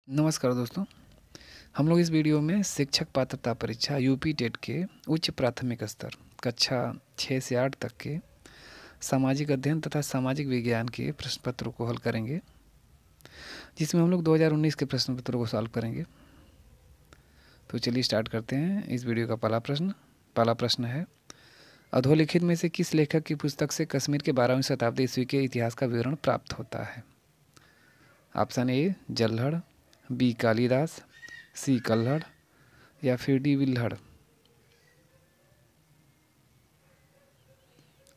नमस्कार दोस्तों। हम लोग इस वीडियो में शिक्षक पात्रता परीक्षा यूपी टेट के उच्च प्राथमिक स्तर कक्षा 6 से 8 तक के सामाजिक अध्ययन तथा सामाजिक विज्ञान के प्रश्न पत्रों को हल करेंगे, जिसमें हम लोग 2019 के प्रश्न पत्रों को सॉल्व करेंगे। तो चलिए स्टार्ट करते हैं इस वीडियो का पहला प्रश्न है, अधोलिखित में से किस लेखक की पुस्तक से कश्मीर के 12वीं शताब्दी ईस्वी के इतिहास का विवरण प्राप्त होता है? ऑप्शन ए जल्हड़, बी कालिदास, सी कल्हड़ या फिर डी विल्हड़।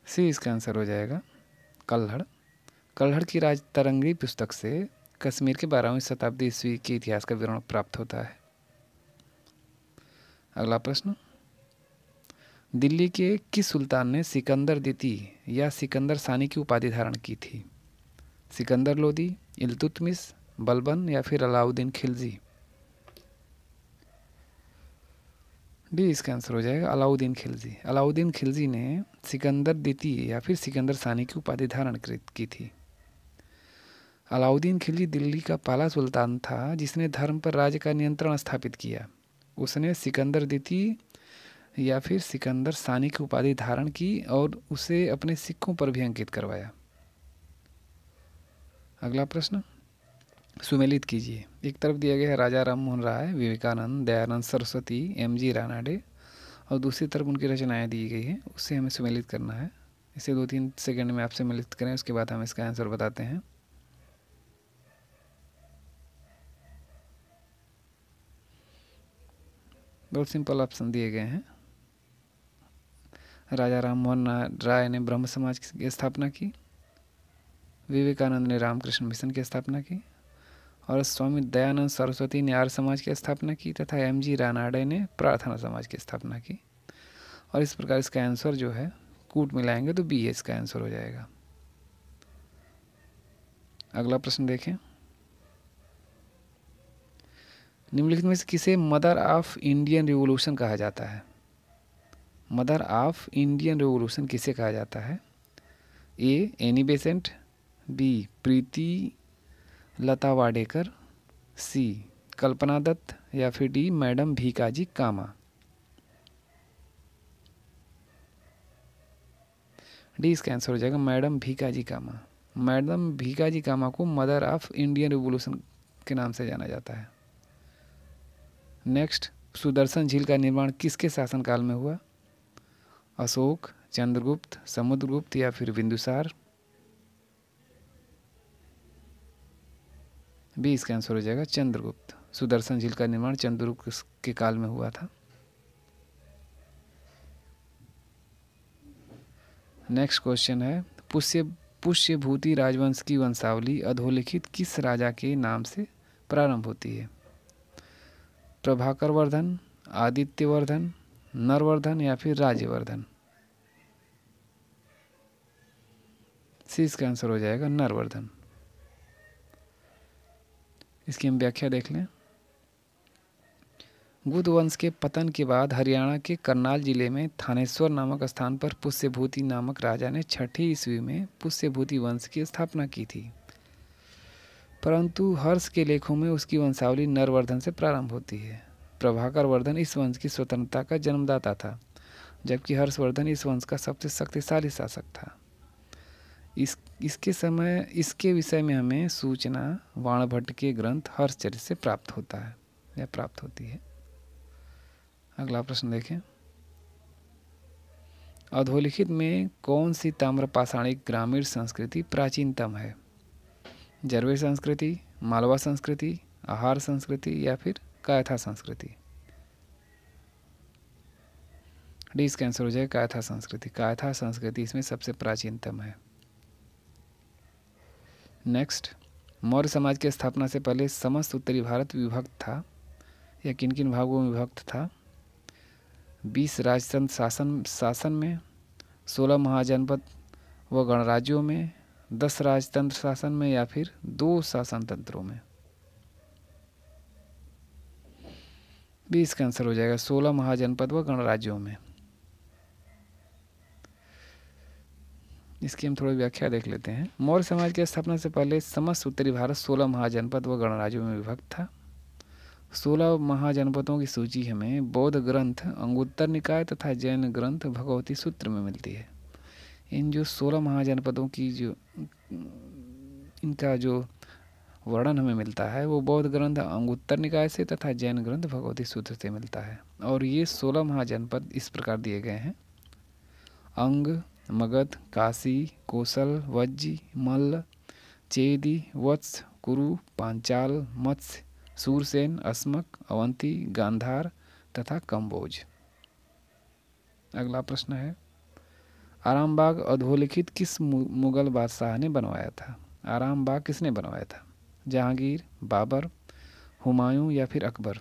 सी इसका आंसर हो जाएगा कल्हड़। कल्हड़ की राजतरंगी पुस्तक से कश्मीर के 12वीं शताब्दी ईस्वी के इतिहास का विवरण प्राप्त होता है। अगला प्रश्न, दिल्ली के किस सुल्तान ने सिकंदर द्वितीय या सिकंदर सानी की उपाधि धारण की थी? सिकंदर लोदी, इल्तुतमिश, बलबन या फिर अलाउद्दीन खिलजी। डी इसका आंसर हो जाएगा अलाउद्दीन खिलजी। अलाउद्दीन खिलजी ने सिकंदर द्वितीय या फिर सिकंदर सानी की उपाधि धारण की थी। अलाउद्दीन खिलजी दिल्ली का पहला सुल्तान था जिसने धर्म पर राज्य का नियंत्रण स्थापित किया। उसने सिकंदर द्वितीय या फिर सिकंदर सानी की उपाधि धारण की और उसे अपने सिक्कों पर भी अंकित करवाया। अगला प्रश्न सुमेलित कीजिए। एक तरफ दिया गया है राजा राम मोहन राय, विवेकानंद, दयानंद सरस्वती, एम.जी. रानाडे और दूसरी तरफ उनकी रचनाएं दी गई हैं, उससे हमें सुमेलित करना है। इसे 2-3 सेकंड में आप सुमेलित करें, उसके बाद हम इसका आंसर बताते हैं। बहुत सिंपल ऑप्शन दिए गए हैं। राजा राम मोहन राय ने ब्रह्म समाज की स्थापना की, विवेकानंद ने रामकृष्ण मिशन की स्थापना की और स्वामी दयानंद सरस्वती ने आर्य समाज की स्थापना की तथा एम.जी. रानाडे ने प्रार्थना समाज की स्थापना की। और इस प्रकार इसका आंसर जो है कूट मिलाएंगे तो बी इसका आंसर हो जाएगा। अगला प्रश्न देखें, निम्नलिखित में से किसे मदर ऑफ इंडियन रिवॉल्यूशन कहा जाता है? मदर ऑफ इंडियन रिवॉल्यूशन किसे कहा जाता है? ए एनी बेसेंट, बी प्रीति लता वाडेकर, सी कल्पना दत्त या फिर डी मैडम भीकाजी कामा। डी इसका आंसर हो जाएगा मैडम भीकाजी कामा। मैडम भीकाजी कामा को मदर ऑफ इंडियन रिवॉल्यूशन के नाम से जाना जाता है। नेक्स्ट, सुदर्शन झील का निर्माण किसके शासनकाल में हुआ? अशोक, चंद्रगुप्त, समुद्रगुप्त या फिर बिंदुसार। बी इसका आंसर हो जाएगा चंद्रगुप्त। सुदर्शन झील का निर्माण चंद्रगुप्त के काल में हुआ था। नेक्स्ट क्वेश्चन है, पुष्यभूति राजवंश की वंशावली अधोलिखित किस राजा के नाम से प्रारंभ होती है? प्रभाकर वर्धन, आदित्यवर्धन, नरवर्धन या फिर राज्यवर्धन। सी इसका आंसर हो जाएगा नरवर्धन। इसकी हम व्याख्या देख लें। गुप्त वंश के पतन के बाद हरियाणा के करनाल जिले में थानेश्वर नामक स्थान पर पुष्यभूति नामक राजा ने 6ठी ईस्वी में पुष्यभूति वंश की स्थापना की थी, परंतु हर्ष के लेखों में उसकी वंशावली नरवर्धन से प्रारंभ होती है। प्रभाकर वर्धन इस वंश की स्वतंत्रता का जन्मदाता था, जबकि हर्षवर्धन इस वंश का सबसे शक्तिशाली शासक था। इसके विषय में हमें सूचना वाणभट्ट के ग्रंथ हर्षचरित से प्राप्त होता है या प्राप्त होती है। अगला प्रश्न देखें, अधोलिखित में कौन सी ताम्रपाषाणिक ग्रामीण संस्कृति प्राचीनतम है? जरवे संस्कृति, मालवा संस्कृति, आहार संस्कृति या फिर कायथा संस्कृति। डी इसका आंसर हो जाएगा कायथा संस्कृति। कायथा संस्कृति इसमें सबसे प्राचीनतम है। नेक्स्ट, मौर्य समाज की स्थापना से पहले समस्त उत्तरी भारत विभक्त था, या किन किन भागों में विभक्त था? 20 राजतंत्र शासन में, 16 महाजनपद व गणराज्यों में, 10 राजतंत्र शासन में या फिर 2 शासन तंत्रों में। भी इसका आंसर हो जाएगा 16 महाजनपद व गणराज्यों में। इसकी हम थोड़ी व्याख्या देख लेते हैं। मौर्य समाज की स्थापना से पहले समस्त उत्तरी भारत 16 महाजनपद व गणराज्यों में विभक्त था। 16 महाजनपदों की सूची हमें बौद्ध ग्रंथ अंगुत्तर निकाय तथा जैन ग्रंथ भगवती सूत्र में मिलती है। इन जो 16 महाजनपदों की जो इनका जो वर्णन हमें मिलता है वो बौद्ध ग्रंथ अंगुत्तर निकाय से तथा जैन ग्रंथ भगवती सूत्र से मिलता है। और ये 16 महाजनपद इस प्रकार दिए गए हैं: अंग, मगध, काशी, कोसल, वज्जी, मल्ल, चेदी, वत्स, कुरु, पांचाल, मत्स्य, सूरसेन, अस्मक, अवंती, गांधार तथा कंबोज। अगला प्रश्न है, आरामबाग अधोलिखित किस मुगल बादशाह ने बनवाया था? आरामबाग किसने बनवाया था? जहांगीर, बाबर, हुमायूं या फिर अकबर?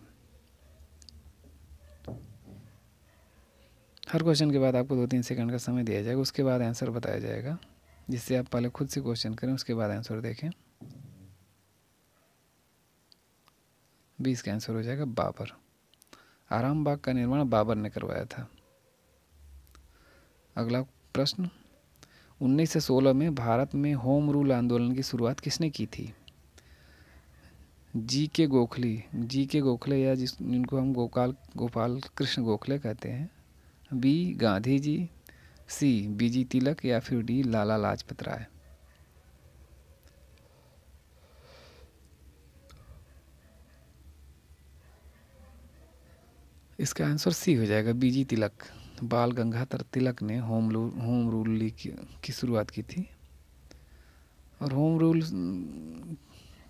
हर क्वेश्चन के बाद आपको 2-3 सेकंड का समय दिया जाएगा, उसके बाद आंसर बताया जाएगा, जिससे आप पहले खुद से क्वेश्चन करें, उसके बाद आंसर देखें। 20 का आंसर हो जाएगा बाबर। आरामबाग का निर्माण बाबर ने करवाया था। अगला प्रश्न, 1916 में भारत में होम रूल आंदोलन की शुरुआत किसने की थी? जी के गोखले या जिनको हम गोपाल कृष्ण गोखले कहते हैं, बी गांधी जी, सी बीजी तिलक या फिर डी लाला लाजपत राय? इसका आंसर सी हो जाएगा, बीजी तिलक। बाल गंगाधर तिलक ने होम रूल की शुरुआत की थी। और होम रूल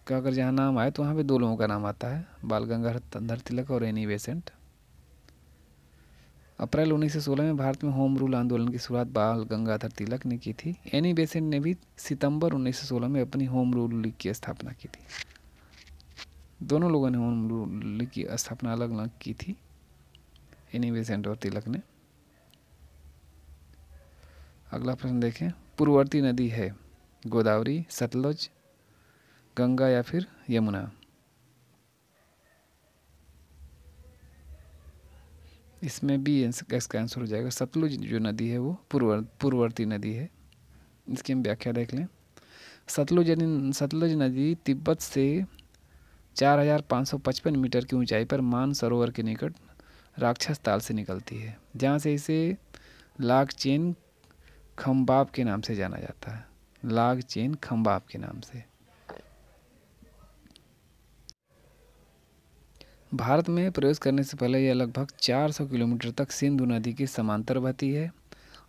का अगर जहाँ नाम आए तो वहाँ पे 2 लोगों का नाम आता है, बाल गंगाधर तिलक और एनी बेसेंट। अप्रैल 1916 में भारत में होम रूल आंदोलन की शुरुआत बाल गंगाधर तिलक ने की थी। एनी बेसेंट ने भी सितंबर 1916 में अपनी होम रूल लीग की स्थापना की थी। दोनों लोगों ने होम रूल लीग की स्थापना अलग अलग की थी, एनी बेसेंट और तिलक ने। अगला प्रश्न देखें, पूर्ववर्ती नदी है गोदावरी, सतलुज, गंगा या फिर यमुना? इसमें भी इसका आंसर हो जाएगा सतलुज। जो नदी है वो पूर्ववर्ती नदी है। इसकी हम व्याख्या देख लें। सतलुज नदी तिब्बत से 4555 मीटर की ऊंचाई पर मान सरोवर के निकट राक्षस ताल से निकलती है, जहाँ से इसे लागचेन खम्बाब के नाम से जाना जाता है। लागचेन खम्बाब के नाम से। भारत में प्रवेश करने से पहले यह लगभग 400 किलोमीटर तक सिंधु नदी के समांतर बहती है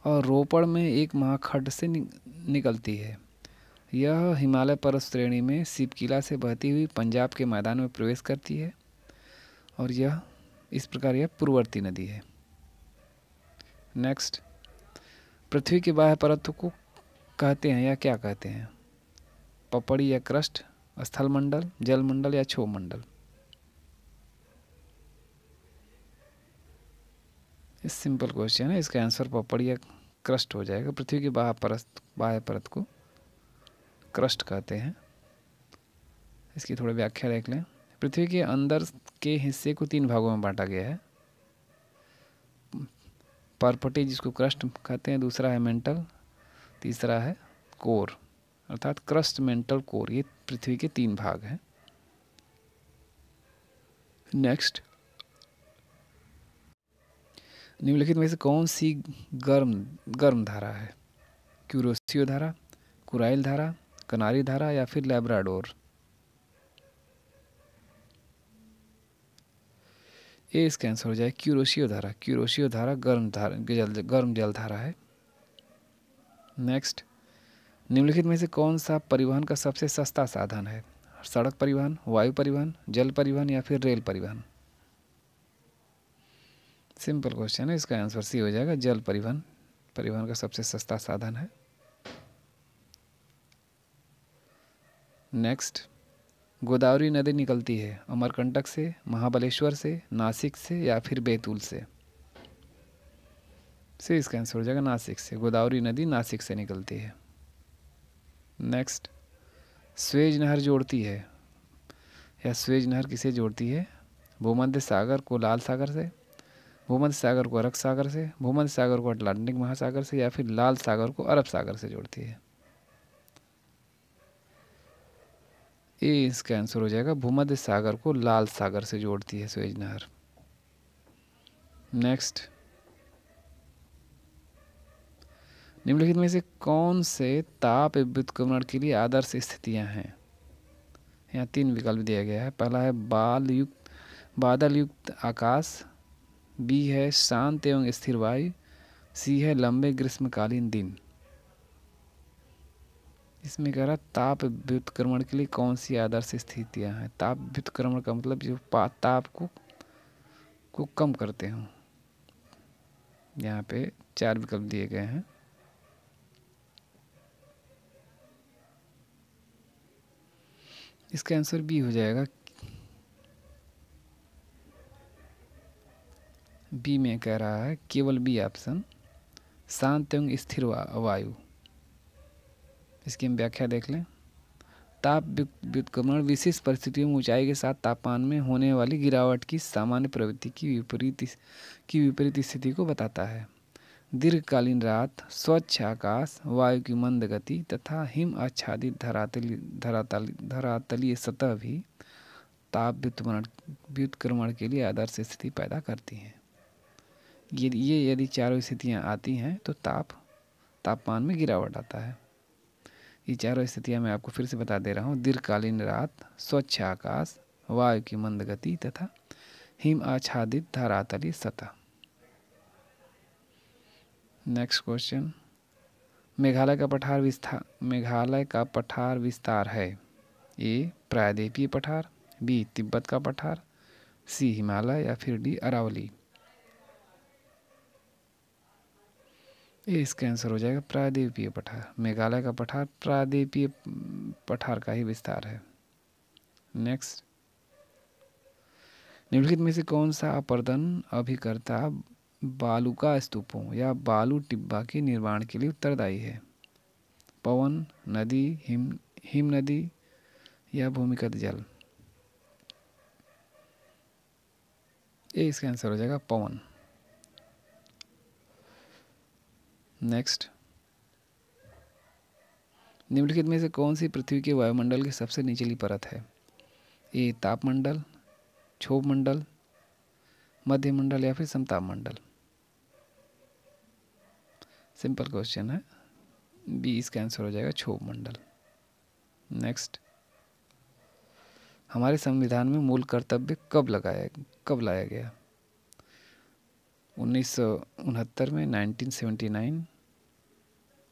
और रोपड़ में एक महाखड्ड से निकलती है। यह हिमालय पर्वत श्रेणी में सिपकिला से बहती हुई पंजाब के मैदान में प्रवेश करती है और यह इस प्रकार यह पूर्ववर्ती नदी है। नेक्स्ट, पृथ्वी के बाह्य परत को कहते हैं या क्या कहते हैं? पपड़ी या क्रस्ट, स्थलमंडल, जलमंडल या क्षोभमंडल? इस सिंपल क्वेश्चन है, इसका आंसर पपड़ी या क्रस्ट हो जाएगा। पृथ्वी की बाह्य परत को क्रस्ट कहते हैं। इसकी थोड़ी व्याख्या देख लें। पृथ्वी के अंदर के हिस्से को 3 भागों में बांटा गया है। परपटी जिसको क्रस्ट कहते हैं, दूसरा है मेंटल, तीसरा है कोर, अर्थात क्रस्ट, मेंटल, कोर, ये पृथ्वी के 3 भाग हैं। नेक्स्ट, निम्नलिखित में से कौन सी गर्म धारा है? क्यूरोसियो धारा, कुराइल धारा, कनारी धारा या फिर लैब्राडोर? ये इसका आंसर हो जाए क्यूरोसियो धारा। क्यूरोसियो धारा गर्म जल धारा है। नेक्स्ट, निम्नलिखित में से कौन सा परिवहन का सबसे सस्ता साधन है? सड़क परिवहन, वायु परिवहन, जल परिवहन या फिर रेल परिवहन? सिंपल क्वेश्चन है, इसका आंसर सी हो जाएगा, जल परिवहन का सबसे सस्ता साधन है। नेक्स्ट, गोदावरी नदी निकलती है अमरकंटक से, महाबलेश्वर से, नासिक से या फिर बैतूल से? इसका आंसर हो जाएगा नासिक से। गोदावरी नदी नासिक से निकलती है। नेक्स्ट, स्वेज नहर जोड़ती है या स्वेज नहर किसे जोड़ती है? भूमध्य सागर को लाल सागर से, भूमध्य सागर को अरब सागर से, भूमध्य सागर को अटलांटिक महासागर से या फिर लाल सागर को अरब सागर से जोड़ती है? ए इसका आंसर हो जाएगा। भूमध्य सागर को लाल सागर से जोड़ती है सुएज नहर। नेक्स्ट, निम्नलिखित में से कौन से ताप व्युत्क्रमण के लिए आदर्श स्थितियां हैं? यहाँ 3 विकल्प दिया गया है। पहला है बादल युक्त आकाश, बी है शांत एवं स्थिर वायु, सी है लंबे ग्रीष्मकालीन दिन। इसमें कह रहा ताप व्युत्क्रमण के लिए कौन सी आदर्श स्थितियां हैं। ताप व्युत्क्रमण का मतलब जो ताप को कम करते हों। यहाँ पे 4 विकल्प दिए गए हैं। इसका आंसर बी हो जाएगा। बी में कह रहा है केवल बी ऑप्शन, शांत एवं स्थिर वायु। इसकी हम व्याख्या देख लें। ताप व्युत्क्रमण विशेष परिस्थितियों में ऊंचाई के साथ तापमान में होने वाली गिरावट की सामान्य प्रवृत्ति की विपरीत स्थिति को बताता है। दीर्घकालीन रात, स्वच्छ आकाश, वायु की मंद गति तथा हिम आच्छादित धरातलीय सतह भी ताप व्युत्क्रमण के लिए आदर्श स्थिति पैदा करती हैं। ये यदि चारों स्थितियाँ आती हैं तो तापमान में गिरावट आता है। ये चारों स्थितियाँ मैं आपको फिर से बता दे रहा हूँ। दीर्घकालीन रात, स्वच्छ आकाश, वायु की मंद गति तथा हिम आच्छादित धरातलीय सतह। नेक्स्ट क्वेश्चन, मेघालय का पठार विस्तार है। ए प्रायद्वीपीय पठार, बी तिब्बत का पठार, सी हिमालय या फिर डी अरावली। ये इसका आंसर हो जाएगा प्रायद्वीपीय पठार। मेघालय का पठार प्रायद्वीपीय पठार का ही विस्तार है। नेक्स्ट, निम्नलिखित में से कौन सा अपर्दन अभिकर्ता बालुका स्तूपों या बालू टिब्बा के निर्माण के लिए उत्तरदायी है? पवन, नदी, हिम नदी या भूमिगत जल। ये इसका आंसर हो जाएगा पवन। नेक्स्ट, निम्नलिखित में से कौन सी पृथ्वी के वायुमंडल की सबसे निचली परत है? ए तापमंडल, क्षोभ मंडल, मध्य मंडल या फिर समताप मंडल। सिंपल क्वेश्चन है। बी इसका आंसर हो जाएगा क्षोभ मंडल। नेक्स्ट, हमारे संविधान में मूल कर्तव्य कब लाया गया? 1969 में, 1979,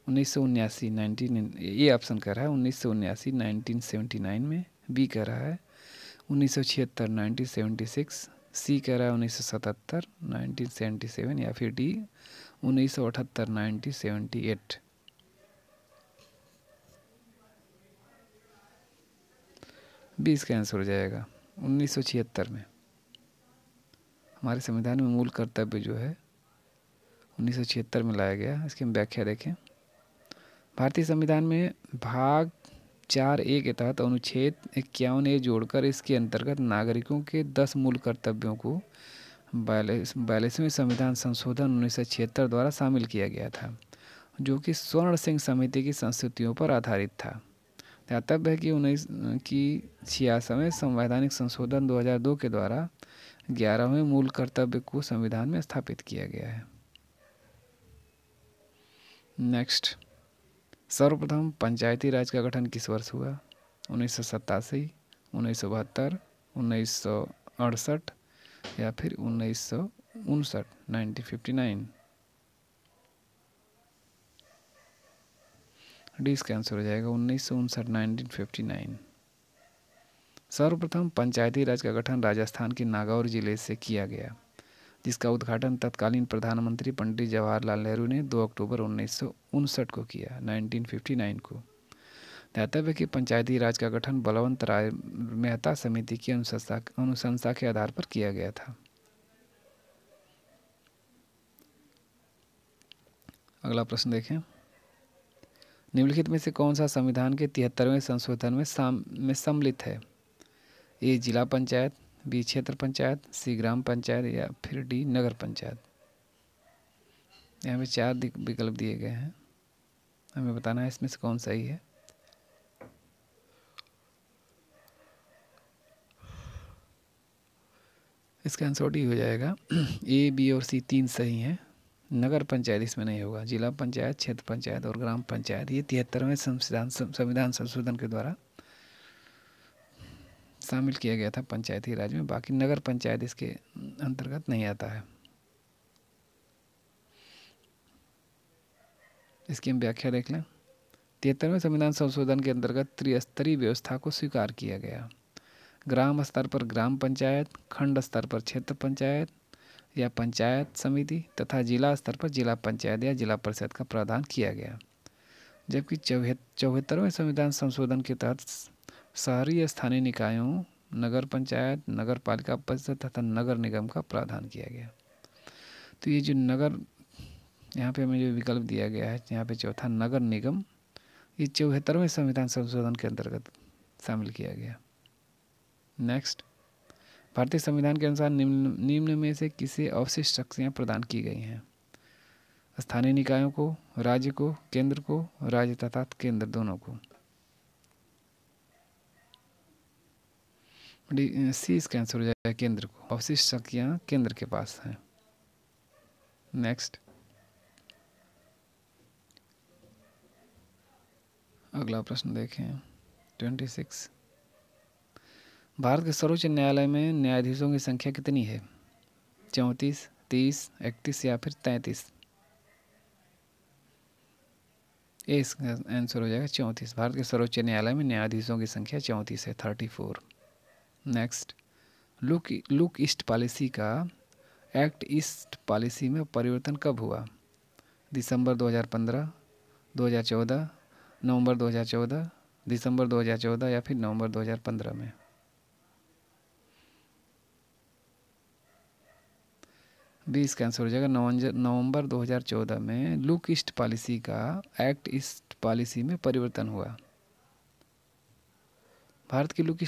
1979, ये ऑप्शन कह रहा है 1979 1979 में, बी कह रहा है 1976 1976, सी कह रहा है 1977 1977 या फिर डी 1978 1978। बी इसका आंसर हो जाएगा 1976 में। हमारे संविधान में मूल कर्तव्य जो है 1976 में लाया गया। इसकी हम व्याख्या देखें। भारतीय संविधान में भाग 4A के तहत अनुच्छेद 51A जोड़कर इसके अंतर्गत नागरिकों के 10 मूल कर्तव्यों को 42वें संविधान संशोधन 1976 द्वारा शामिल किया गया था, जो कि स्वर्ण सिंह समिति की संस्तुतियों पर आधारित था। ध्यातव्य है कि 1966वें संवैधानिक संशोधन 2002 के द्वारा 11वें मूल कर्तव्य को संविधान में स्थापित किया गया है। नेक्स्ट, सर्वप्रथम पंचायती राज का गठन किस वर्ष हुआ? 1987, 1972, 1968 या फिर 1959, 1959। डी इसका आंसर हो जाएगा 1959, 1959। सर्वप्रथम पंचायती राज का गठन राजस्थान के नागौर जिले से किया गया, जिसका उद्घाटन तत्कालीन प्रधानमंत्री पंडित जवाहरलाल नेहरू ने 2 अक्टूबर 1959 को किया, 1959 को। ध्यातव्य कि पंचायती राज का गठन बलवंत राय मेहता समिति की अनुशंसा के आधार पर किया गया था। अगला प्रश्न देखें। निम्नलिखित में से कौन सा संविधान के 73वें संशोधन में सम्मिलित है? ए जिला पंचायत, बी क्षेत्र पंचायत, सी ग्राम पंचायत या फिर डी नगर पंचायत। यहाँ पे 4 विकल्प दिए गए हैं, हमें बताना है इसमें से कौन सही है। इसका आंसर डी हो जाएगा। ए, बी और सी तीन सही हैं। नगर पंचायत इसमें नहीं होगा। जिला पंचायत, क्षेत्र पंचायत और ग्राम पंचायत ये 73वें संविधान संशोधन के द्वारा शामिल किया गया था पंचायती राज में। बाकी नगर पंचायत इसके अंतर्गत नहीं आता है। इसकी हम व्याख्या देख लें। 73वें संविधान संशोधन के अंतर्गत त्रिस्तरीय व्यवस्था को स्वीकार किया गया। ग्राम स्तर पर ग्राम पंचायत, खंड स्तर पर क्षेत्र पंचायत या पंचायत समिति तथा जिला स्तर पर जिला पंचायत या जिला परिषद का प्रावधान किया गया। जबकि 74वें संविधान संशोधन के तहत शहरी स्थानीय निकायों, नगर पंचायत, नगर पालिका परिषद तथा नगर निगम का प्रावधान किया गया। तो ये जो नगर, यहाँ पे हमें जो विकल्प दिया गया है, यहाँ पे चौथा नगर निगम, ये 74वें संविधान संशोधन के अंतर्गत शामिल किया गया। नेक्स्ट, भारतीय संविधान के अनुसार निम्न में से किसे अवशिष्ट शक्तियाँ प्रदान की गई हैं? स्थानीय निकायों को, राज्य को, केंद्र को, राज्य तथा केंद्र दोनों को। सी इसका आंसर हो जाएगा केंद्र को। अवशिष्ट शक्तियाँ केंद्र के पास हैं। नेक्स्ट, अगला प्रश्न देखें 26। भारत के सर्वोच्च न्यायालय में न्यायाधीशों की संख्या कितनी है? 34, 30, 31 या फिर 33? ए इसका आंसर हो जाएगा 34। भारत के सर्वोच्च न्यायालय में न्यायाधीशों की संख्या 34 है, 34। नेक्स्ट, लुक ईस्ट पॉलिसी का एक्ट ईस्ट पॉलिसी में परिवर्तन कब हुआ? दिसंबर 2015, 2014, नवंबर 2014, दिसंबर 2014 या फिर नवंबर 2015 में? बी इसका आंसर हो जाएगा नवंबर 2014 में लुक ईस्ट पॉलिसी का एक्ट ईस्ट पॉलिसी में परिवर्तन हुआ। भारत की लुक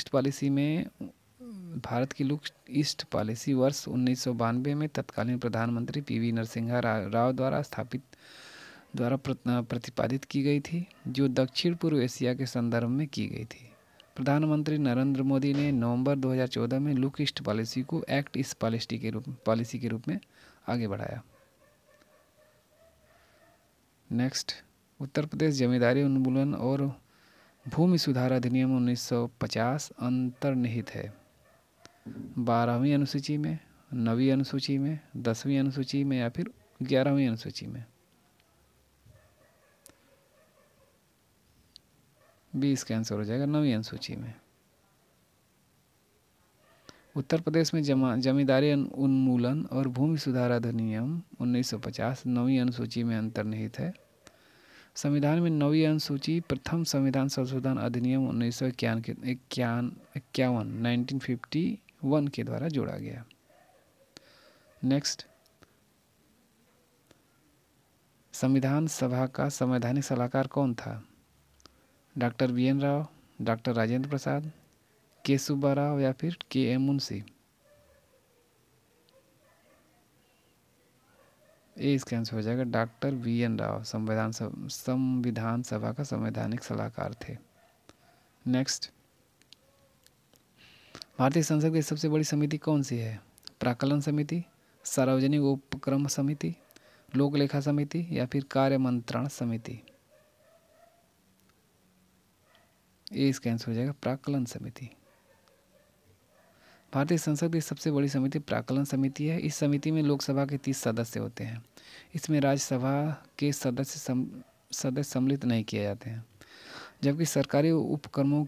ईस्ट पॉलिसी वर्ष 1992 में तत्कालीन प्रधानमंत्री पीवी नरसिम्हा राव द्वारा प्रतिपादित की गई थी, जो दक्षिण पूर्व एशिया के संदर्भ में की गई थी। प्रधानमंत्री नरेंद्र मोदी ने नवंबर 2014 में लुक ईस्ट पॉलिसी को एक्ट ईस्ट पॉलिसी के रूप में आगे बढ़ाया। नेक्स्ट, उत्तर प्रदेश जमींदारी उन्मूलन और भूमि सुधार अधिनियम 1950 अंतर्निहित है 12वीं अनुसूची में, 9वीं अनुसूची में, 10वीं अनुसूची में या फिर 11वीं अनुसूची में? बी इसका आंसर हो जाएगा 9वीं अनुसूची में। उत्तर प्रदेश में जमींदारी उन्मूलन और भूमि सुधार अधिनियम 1950 9वीं अनुसूची में अंतर्निहित है। संविधान में 9वीं अनुसूची प्रथम संविधान संशोधन अधिनियम 1951 के द्वारा जोड़ा गया। नेक्स्ट, संविधान सभा का संवैधानिक सलाहकार कौन था? Doctor BN Rao, doctor Rajendra Prasad, K Subba Rao या फिर KM मुंशी? ए इसका आंसर हो जाएगा डॉक्टर BN राव संविधान सभा का संवैधानिक सलाहकार थे। नेक्स्ट, भारतीय संसद की सबसे बड़ी समिति कौन सी है? प्राक्कलन समिति, सार्वजनिक उपक्रम समिति, लोक लेखा समिति या फिर कार्य मंत्रणा समिति? ए इसका आंसर हो जाएगा प्राक्कलन समिति। भारतीय संसद की सबसे बड़ी समिति प्राक्कलन समिति है। इस समिति में लोकसभा के 30 सदस्य होते हैं। इसमें राज्यसभा के सदस्य सम्मिलित नहीं किए जाते हैं। जबकि सरकारी उपक्रमों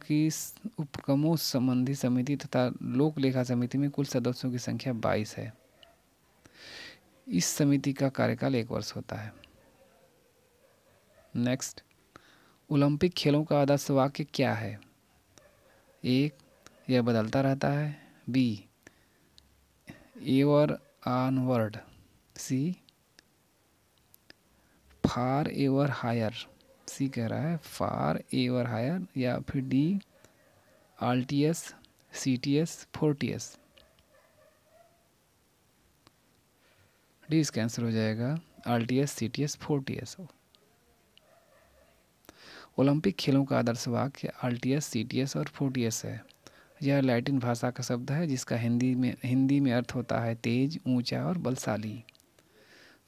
संबंधी समिति तथा लोक लेखा समिति में कुल सदस्यों की संख्या 22 है। इस समिति का कार्यकाल 1 वर्ष होता है। नेक्स्ट, ओलंपिक खेलों का आदर्श वाक्य क्या है? 1, यह बदलता रहता है। B, ever onward. C, far ever higher. C कह रहा है फार एवर हायर या फिर D, altius, CTS, fortius? D इसका आंसर हो जाएगा आल्टियस, CTS, फोर्टियस। ओलंपिक खेलों का आदर्श वाक्य आल्टियस, CTS और फोर्टियस है। यह लैटिन भाषा का शब्द है जिसका हिंदी में अर्थ होता है तेज, ऊंचा और बलशाली।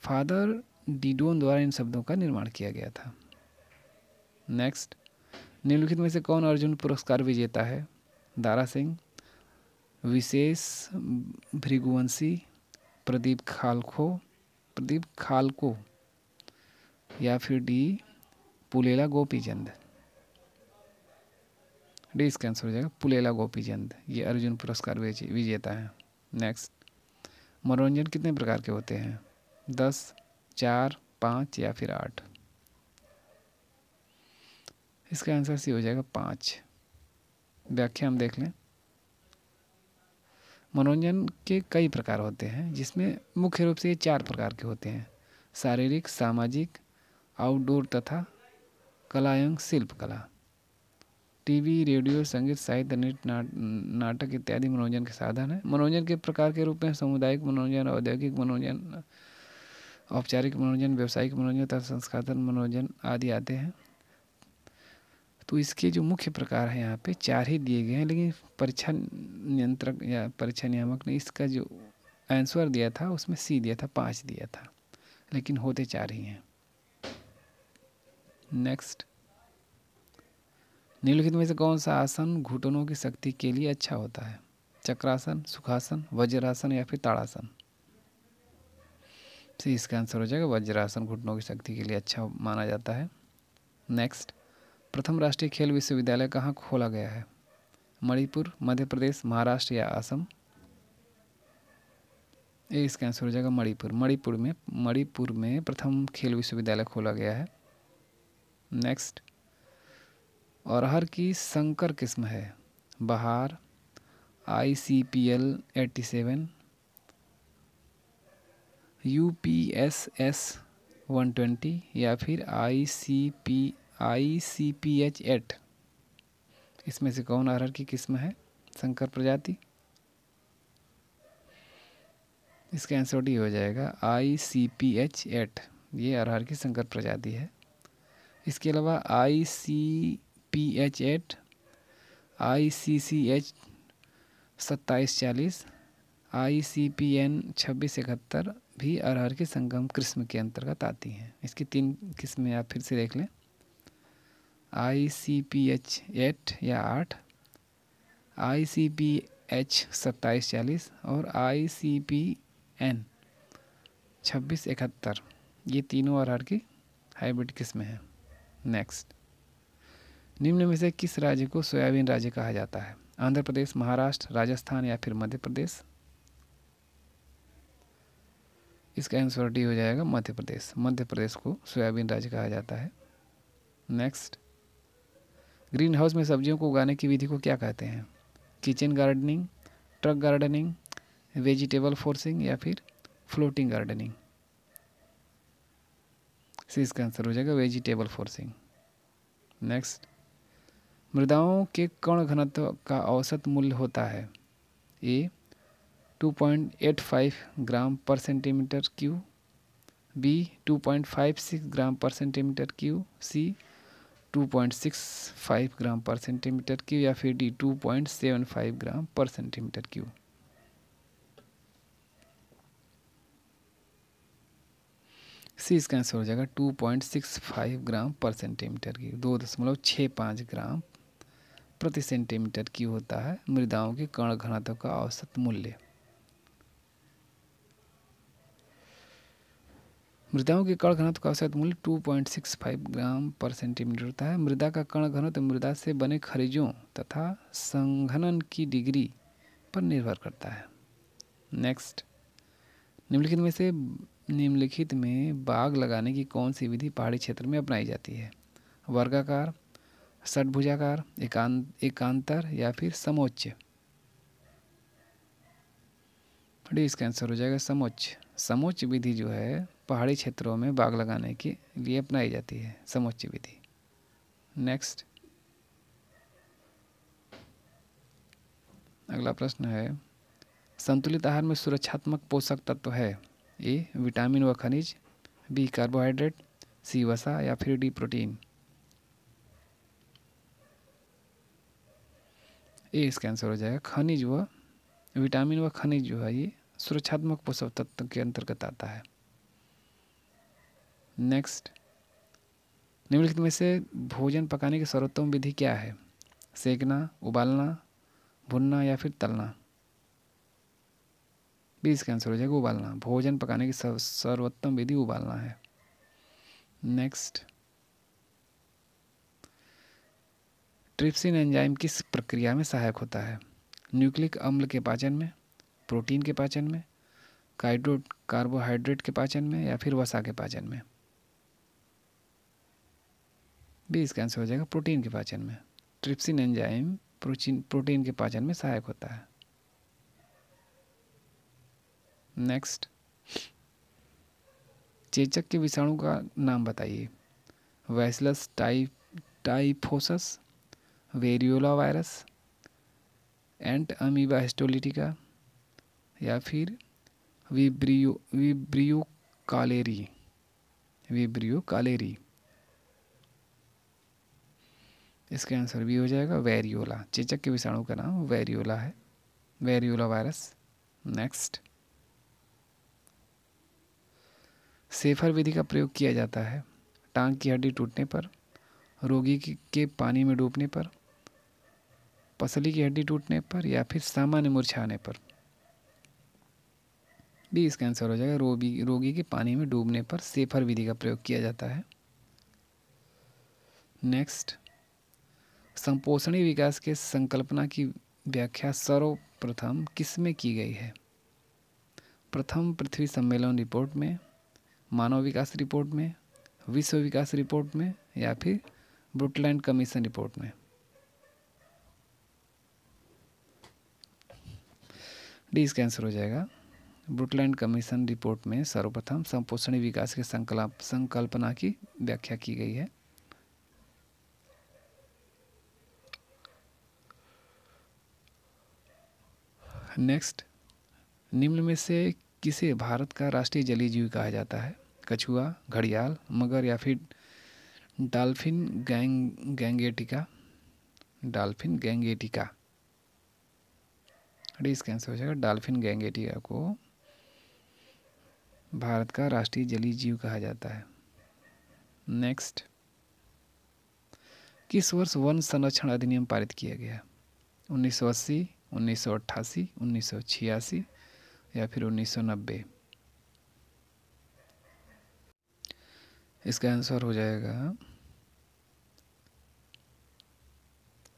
फादर डिडोन द्वारा इन शब्दों का निर्माण किया गया था। नेक्स्ट, निम्नलिखित में से कौन अर्जुन पुरस्कार विजेता है? दारा सिंह, विशेष भृगुवंशी, प्रदीप खालको या फिर डी पुलेला गोपीचंद। डी इसका आंसर हो जाएगा पुलेला गोपीचंद, ये अर्जुन पुरस्कार विजेता है। नेक्स्ट, मनोरंजन कितने प्रकार के होते हैं? 10, 4, 5 या फिर 8। इसका आंसर सी हो जाएगा 5। व्याख्या हम देख लें। मनोरंजन के कई प्रकार होते हैं जिसमें मुख्य रूप से ये 4 प्रकार के होते हैं: शारीरिक, सामाजिक, आउटडोर तथा कला एवं शिल्प कला। टीवी, रेडियो, संगीत, साहित्य, नृत्य, नाटक इत्यादि मनोरंजन के साधन हैं। मनोरंजन के प्रकार के रूप में सामुदायिक मनोरंजन, औद्योगिक मनोरंजन, औपचारिक मनोरंजन, व्यावसायिक मनोरंजन तथा संस्काधन मनोरंजन आदि आते हैं। तो इसके जो मुख्य प्रकार हैं यहाँ पे 4 ही दिए गए हैं, लेकिन परीक्षा नियंत्रक या परीक्षा नियामक ने इसका जो आंसर दिया था उसमें सी दिया था, 5 दिया था, लेकिन होते 4 ही हैं। नेक्स्ट, निम्नलिखित में से कौन सा आसन घुटनों की शक्ति के लिए अच्छा होता है? चक्रासन, सुखासन, वज्रासन या फिर ताड़ासन। तो इसका आंसर हो जाएगा वज्रासन, घुटनों की शक्ति के लिए अच्छा माना जाता है। नेक्स्ट, प्रथम राष्ट्रीय खेल विश्वविद्यालय कहाँ खोला गया है? मणिपुर, मध्य प्रदेश, महाराष्ट्र या असम। ये इसका आंसर हो जाएगा मणिपुर। मणिपुर में प्रथम खेल विश्वविद्यालय खोला गया है। नेक्स्ट, अरहर की संकर किस्म है? बहार, ICPL 87, UPSS 120 या फिर ICPH 8। इसमें से कौन अरहर की किस्म है, संकर प्रजाति? इसका आंसर डी हो जाएगा ICPH 8, ये अरहर की संकर प्रजाति है। इसके अलावा ICPH 8, ICCH 2740, ICPN 2671 भी अरहर की संगम किस्म के अंतर्गत आती हैं। इसकी 3 किस्में आप फिर से देख लें: ICPH 8 या 8, ICPH 2740 और ICPN 2671। ये तीनों अरहर की हाइब्रिड किस्में हैं। नेक्स्ट, निम्न में से किस राज्य को सोयाबीन राज्य कहा जाता है? आंध्र प्रदेश, महाराष्ट्र, राजस्थान या फिर मध्य प्रदेश। इसका आंसर डी हो जाएगा मध्य प्रदेश। मध्य प्रदेश को सोयाबीन राज्य कहा जाता है। नेक्स्ट, ग्रीन हाउस में सब्जियों को उगाने की विधि को क्या कहते हैं? Kitchen gardening, truck gardening, vegetable forcing या फिर फ्लोटिंग गार्डनिंग। इसका आंसर हो जाएगा वेजिटेबल फोर्सिंग। नेक्स्ट, मृदाओं के कण घनत्व का औसत मूल्य होता है? ए 2.85 ग्राम पर सेंटीमीटर क्यूब, बी 2.56 ग्राम पर सेंटीमीटर क्यूब, सी 2.65 ग्राम पर सेंटीमीटर क्यूब या फिर डी 2.75 ग्राम पर सेंटीमीटर क्यूब। सी इसका आंसर हो जाएगा 2.65 ग्राम पर सेंटीमीटर क्यूब। 2.65 ग्राम प्रति सेंटीमीटर क्यूब होता है मृदाओं के कण घनत्व का औसत मूल्य। मृदाओं के कण घनत्व का औसत मूल्य 2.65 ग्राम पर सेंटीमीटर होता है। मृदा का कण घनत्व मृदा से बने खनिजों तथा संघनन की डिग्री पर निर्भर करता है। नेक्स्ट, निम्नलिखित में बाग लगाने की कौन सी विधि पहाड़ी क्षेत्र में अपनाई जाती है? वर्गाकार, षटभुजाकार, एकांतर या फिर समोच्च। इसका आंसर हो जाएगा समोच्च। समोच्च विधि जो है पहाड़ी क्षेत्रों में बाग लगाने के लिए अपनाई जाती है, समोच्च विधि। नेक्स्ट, अगला प्रश्न है, संतुलित आहार में सुरक्षात्मक पोषक तत्व है? ए विटामिन व खनिज, बी कार्बोहाइड्रेट, सी वसा या फिर डी प्रोटीन। ए इसका आंसर हो जाएगा। खनिज व विटामिन व खनिज जो है ये सुरक्षात्मक पोषक तत्व के अंतर्गत आता है। नेक्स्ट, निम्नलिखित में से भोजन पकाने की सर्वोत्तम विधि क्या है? सेकना, उबालना, भुनना या फिर तलना? बी इसका आंसर हो जाएगा उबालना। भोजन पकाने की सर्वोत्तम विधि उबालना है। नेक्स्ट, ट्रिप्सिन एंजाइम किस प्रक्रिया में सहायक होता है? न्यूक्लिक अम्ल के पाचन में, प्रोटीन के पाचन में, कार्बोहाइड्रेट के पाचन में या फिर वसा के पाचन में? बी इसका आंसर हो जाएगा प्रोटीन के पाचन में। ट्रिप्सिन एंजाइम प्रोटीन के पाचन में सहायक होता है। नेक्स्ट, चेचक के विषाणु का नाम बताइए। बैसिलस टाइफोसस, वेरियोला वायरस, एंट अमीबा हिस्टोलिटिका या फिर विब्रियो कालेरी? इसका आंसर भी हो जाएगा वेरियोला। चेचक के विषाणु का नाम वेरियोला है, वेरियोला वायरस। नेक्स्ट, सेफर विधि का प्रयोग किया जाता है टांग की हड्डी टूटने पर, रोगी के पानी में डूबने पर, पसली की हड्डी टूटने पर या फिर सामान्य मुरझाने पर? भी इसका आंसर हो जाएगा रोगी के पानी में डूबने पर सेफर विधि का प्रयोग किया जाता है। नेक्स्ट, संपोषणी विकास के संकल्पना की व्याख्या सर्वप्रथम किस में की गई है? प्रथम पृथ्वी सम्मेलन रिपोर्ट में, मानव विकास रिपोर्ट में, विश्व विकास रिपोर्ट में या फिर ब्रुटलैंड कमीशन रिपोर्ट में? डी इसका आंसर हो जाएगा ब्रुटलैंड कमीशन रिपोर्ट में सर्वप्रथम संपोषणी विकास के संकल्पना की व्याख्या की गई है। नेक्स्ट, निम्न में से किसे भारत का राष्ट्रीय जलीय जीव कहा जाता है? कछुआ, घड़ियाल, मगर या फिर डॉल्फिन गैंगेटिका? डॉल्फिन गैंगेटिका। इसका आंसर हो जाएगा डॉल्फिन गैंगेटिका को भारत का राष्ट्रीय जलीय जीव कहा जाता है। नेक्स्ट, किस वर्ष वन संरक्षण अधिनियम पारित किया गया? 1980, 1988, 1986 या फिर 1990? इसका आंसर हो जाएगा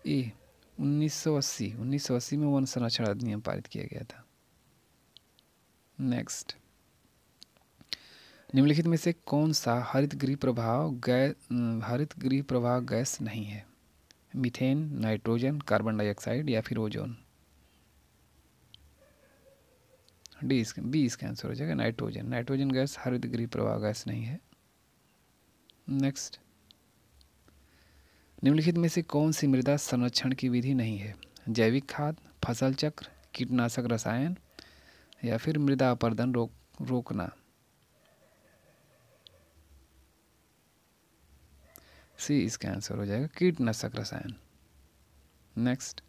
ए 1980। 1980 में वन संरक्षण अधिनियम पारित किया गया था। नेक्स्ट, निम्नलिखित में से कौन सा हरित गृह प्रभाव गैस नहीं है? मीथेन, नाइट्रोजन, कार्बन डाइऑक्साइड या फिर ओजोन? बी इसका आंसर हो जाएगा नाइट्रोजन। नाइट्रोजन गैस हरित गृह प्रभाव गैस नहीं है। नेक्स्ट, निम्नलिखित में से कौन सी मृदा संरक्षण की विधि नहीं है? जैविक खाद, फसल चक्र, कीटनाशक रसायन या फिर मृदा अपरदन रोकना? सी इसका आंसर हो जाएगा कीटनाशक रसायन। नेक्स्ट,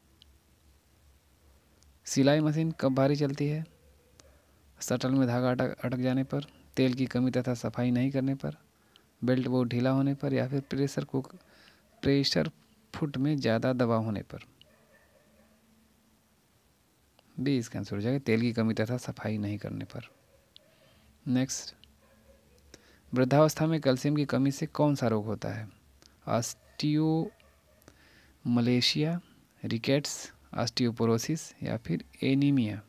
सिलाई मशीन कब भारी चलती है? शटल में धागा अटक जाने पर, तेल की कमी तथा सफाई नहीं करने पर, बेल्ट बहुत ढीला होने पर या फिर प्रेशर फुट में ज़्यादा दबाव होने पर? बी इसका आंसर हो जाएगा तेल की कमी तथा सफाई नहीं करने पर। नेक्स्ट, वृद्धावस्था में कैल्शियम की कमी से कौन सा रोग होता है? ऑस्टियोमलेशिया, रिकेट्स, ऑस्टियोपोरोसिस या फिर एनीमिया?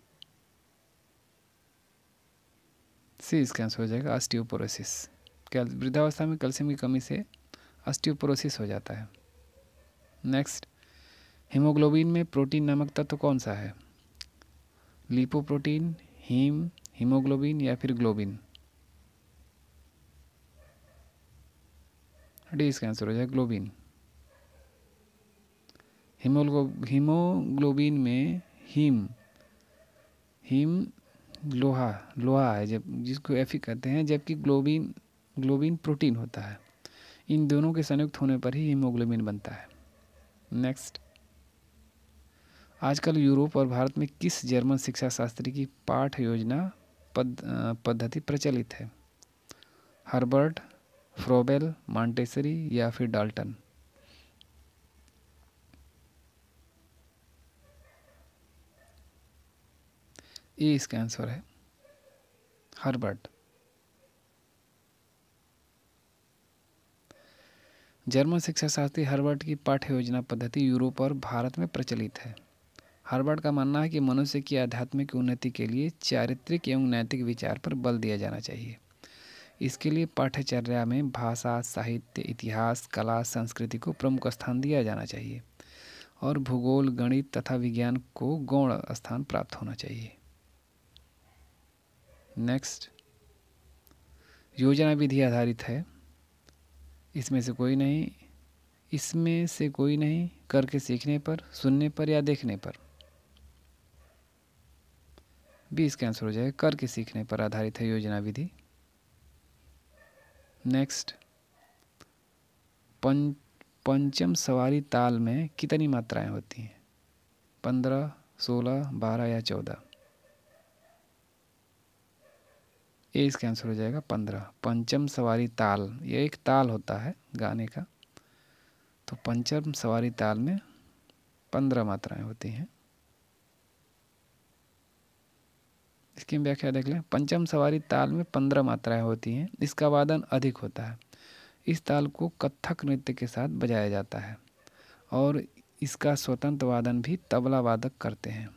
सी इसका आंसर हो जाएगा ऑस्टियोपोरोसिस। वृद्धावस्था में कैल्शियम की कमी से ऑस्टियोपोरोसिस हो जाता है। नेक्स्ट, हीमोग्लोबिन में प्रोटीन नामक तत्व कौन सा है? लिपोप्रोटीन, हीमोग्लोबिन या फिर ग्लोबिन? डी इसका आंसर हो जाएगा ग्लोबिन। हीमोग्लोबिन में हीम लोहा है, जब जिसको एफी कहते हैं, जबकि ग्लोबिन प्रोटीन होता है। इन दोनों के संयुक्त होने पर ही हीमोग्लोबिन बनता है। नेक्स्ट, आजकल यूरोप और भारत में किस जर्मन शिक्षा शास्त्री की पाठ योजना पद्धति प्रचलित है? हर्बर्ट, फ्रोबेल, मॉन्टेसरी या फिर डाल्टन? ये इसका आंसर है हर्बर्ट। जर्मन शिक्षा शास्त्री हर्बर्ट की पाठ्य योजना पद्धति यूरोप और भारत में प्रचलित है। हर्बर्ट का मानना है कि मनुष्य की आध्यात्मिक उन्नति के लिए चारित्रिक एवं नैतिक विचार पर बल दिया जाना चाहिए। इसके लिए पाठ्यचर्या में भाषा, साहित्य, इतिहास, कला, संस्कृति को प्रमुख स्थान दिया जाना चाहिए और भूगोल, गणित तथा विज्ञान को गौण स्थान प्राप्त होना चाहिए। नेक्स्ट, योजना विधि आधारित है। इसमें से कोई नहीं, करके सीखने पर, सुनने पर या देखने पर? बी इसका आंसर हो जाएगा, करके सीखने पर आधारित है योजना विधि। नेक्स्ट, पंचम सवारी ताल में कितनी मात्राएं होती हैं? 15, 16, 12 या 14? ये इसका आंसर हो जाएगा 15। पंचम सवारी ताल, ये एक ताल होता है गाने का, तो पंचम सवारी ताल में 15 मात्राएं होती हैं। इसकी व्याख्या देख लें। पंचम सवारी ताल में 15 मात्राएं होती हैं। इसका वादन अधिक होता है। इस ताल को कथक नृत्य के साथ बजाया जाता है और इसका स्वतंत्र वादन भी तबला वादक करते हैं।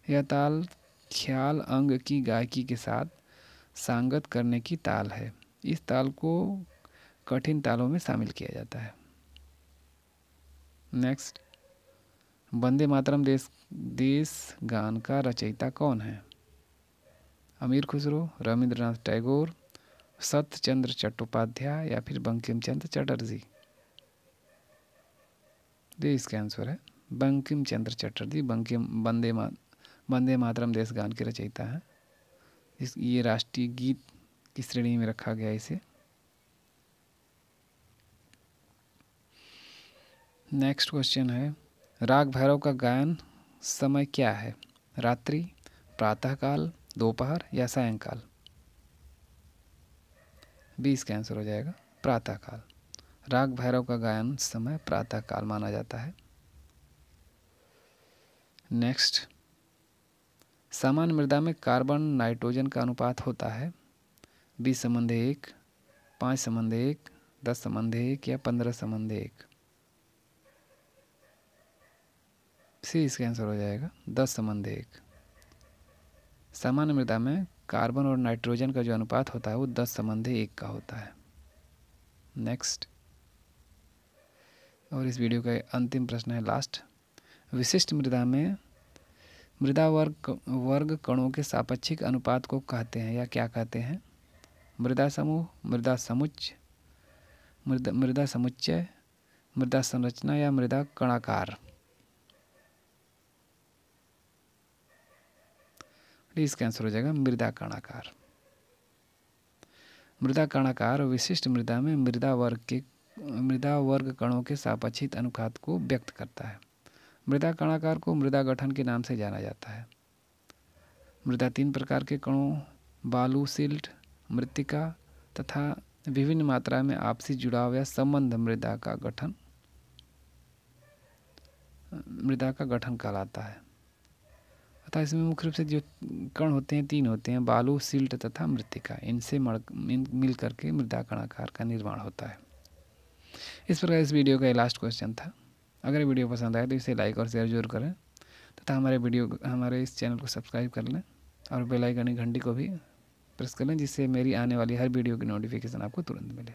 यह ताल ख्याल अंग की गायकी के साथ सांगत करने की ताल है। इस ताल को कठिन तालों में शामिल किया जाता है। नेक्स्ट, वंदे मातरम देश गान का रचयिता कौन है? अमीर खुसरो, रविंद्रनाथ टैगोर, सत्यचंद्र चट्टोपाध्याय या फिर बंकिम चंद्र चटर्जी? ये इसका आंसर है बंकिम चंद्र चटर्जी। वंदे मातरम देश गान के रचयिता हैं। ये राष्ट्रीय गीत की श्रेणी में रखा गया इसे। नेक्स्ट क्वेश्चन है, राग भैरव का गायन समय क्या है? रात्रि, प्रातःकाल, दोपहर या सायंकाल? बी इसका आंसर हो जाएगा प्रातःकाल। राग भैरव का गायन समय प्रातःकाल माना जाता है। नेक्स्ट, सामान्य मृदा में कार्बन नाइट्रोजन का अनुपात होता है 20:1, 5:1, 10:1 या 15:1? सी इसका आंसर हो जाएगा 10:1। सामान्य मृदा में कार्बन और नाइट्रोजन का जो अनुपात होता है वो 10:1 का होता है। नेक्स्ट, और इस वीडियो का अंतिम प्रश्न है लास्ट, विशिष्ट मृदा में मृदा वर्ग कणों के सापेक्षिक अनुपात को कहते हैं या क्या कहते हैं? मृदा समूह, मृदा समुच्चय, मृदा संरचना या मृदा कणाकार? इसका आंसर हो जाएगा मृदा कणाकार। मृदा कणाकार विशिष्ट मृदा में मृदा वर्ग कणों के सापेक्षिक अनुपात को व्यक्त करता है। मृदा कणाकार को मृदा गठन के नाम से जाना जाता है। मृदा 3 प्रकार के कणों, बालू, सिल्ट, मृत्तिका तथा विभिन्न मात्रा में आपसी जुड़ाव या संबंध मृदा का गठन कहलाता है। अतः इसमें मुख्य रूप से जो कण होते हैं 3 होते हैं, बालू, सिल्ट तथा मृत्तिका। इनसे मिल करके मृदा कणाकार का निर्माण होता है। इस प्रकार इस वीडियो का लास्ट क्वेश्चन था। अगर वीडियो पसंद आए तो इसे लाइक और शेयर जरूर करें तथा हमारे इस चैनल को सब्सक्राइब कर लें और बेल आइकन की घंटी को भी प्रेस कर लें, जिससे मेरी आने वाली हर वीडियो की नोटिफिकेशन आपको तुरंत मिले।